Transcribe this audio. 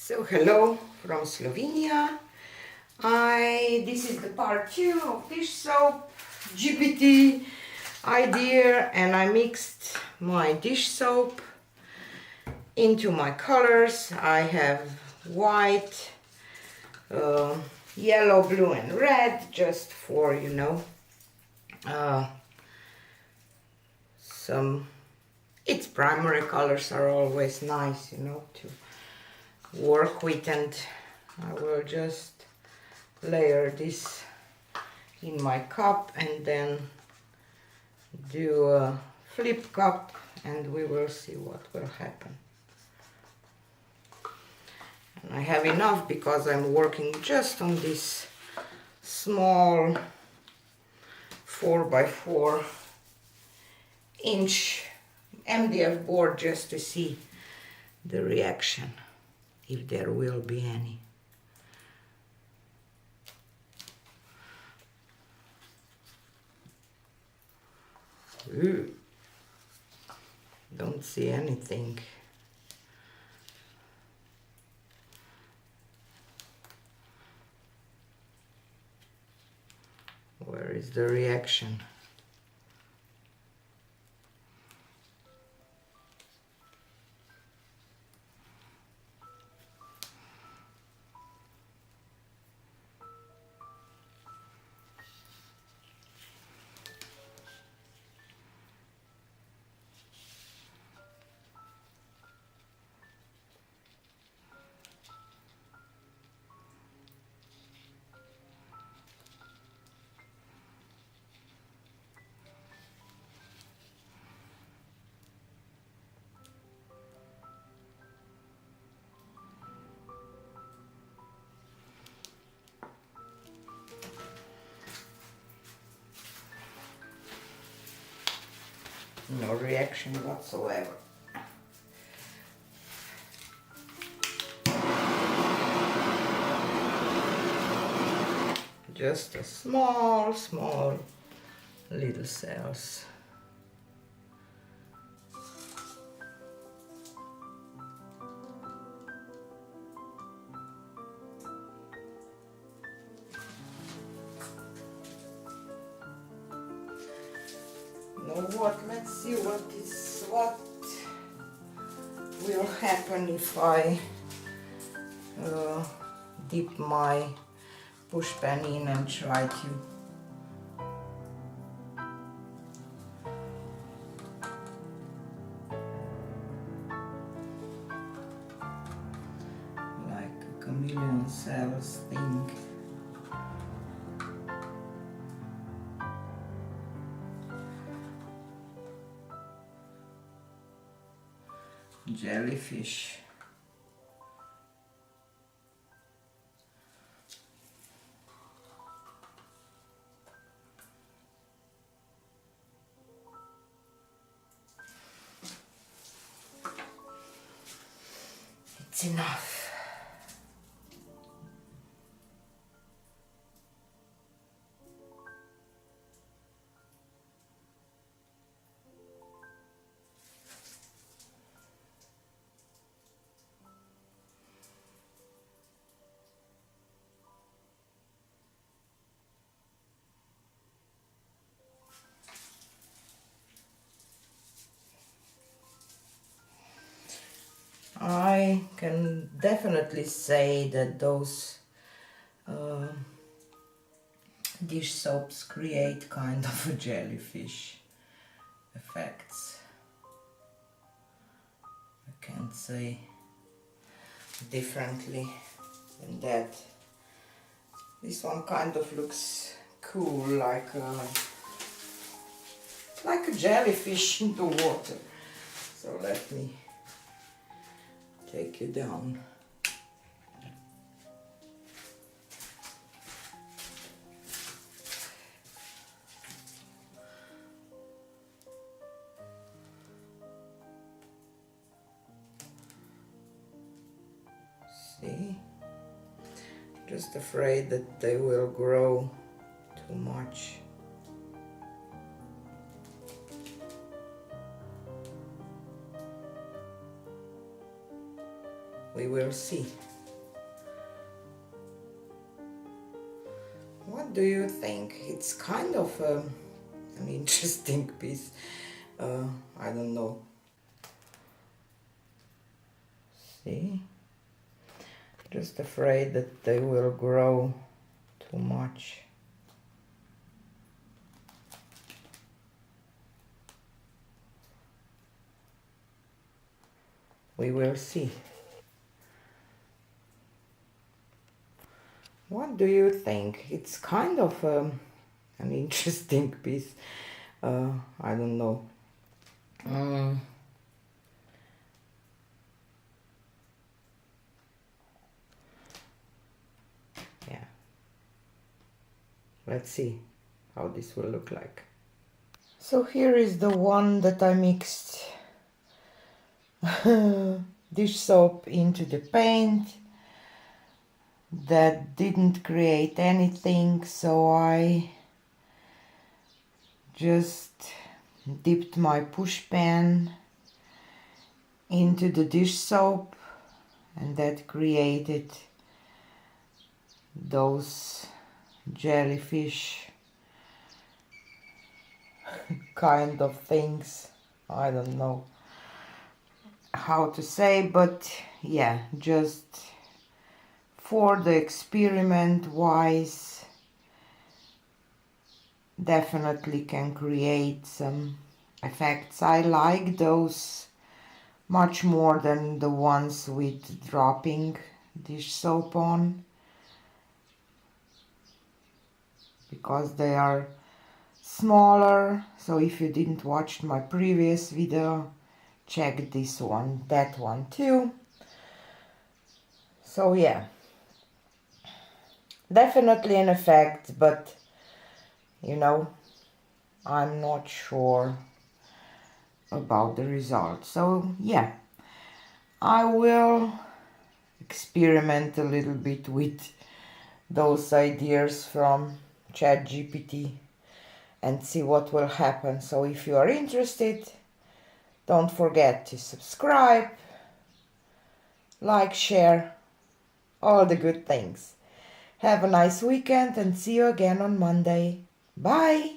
So hello from Slovenia. This is the part 2 of dish soap GPT idea, and I mixed my dish soap into my colors. I have white, yellow, blue and red, just for, you know, its primary colors are always nice, you know, to work with, and I will just layer this in my cup and then do a flip cup, and we will see what will happen. And I have enough because I'm working just on this small 4x4 inch MDF board, just to see the reaction, if there will be any. Ooh, don't see anything. Where is the reaction? No reaction whatsoever. Just a small little cells. You know what? Let's see what will happen if I dip my pushpin in and try to like a chameleon cells thing. Jellyfish. It's enough. I can definitely say that those dish soaps create kind of a jellyfish effects. I can't say differently than that. This one kind of looks cool, like a jellyfish in the water. So let me take you down. See? Just afraid that they will grow too much. We will see. What do you think? It's kind of an interesting piece. I don't know. See? Just afraid that they will grow too much. We will see. What do you think? It's kind of an interesting piece. I don't know. Yeah. Let's see how this will look like. So here is the one that I mixed dish soap into the paint. That didn't create anything, so I just dipped my Pushpin into the dish soap, and that created those jellyfish kind of things. I don't know how to say, but yeah, just for the experiment wise, definitely can create some effects. I like those much more than the ones with dropping dish soap on, because they are smaller. So if you didn't watch my previous video, check this one, that one too. So yeah, definitely an effect, but you know, I'm not sure about the result. So yeah, I will experiment a little bit with those ideas from ChatGPT and see what will happen. So if you are interested, don't forget to subscribe, like, share, all the good things. Have a nice weekend and see you again on Monday. Bye!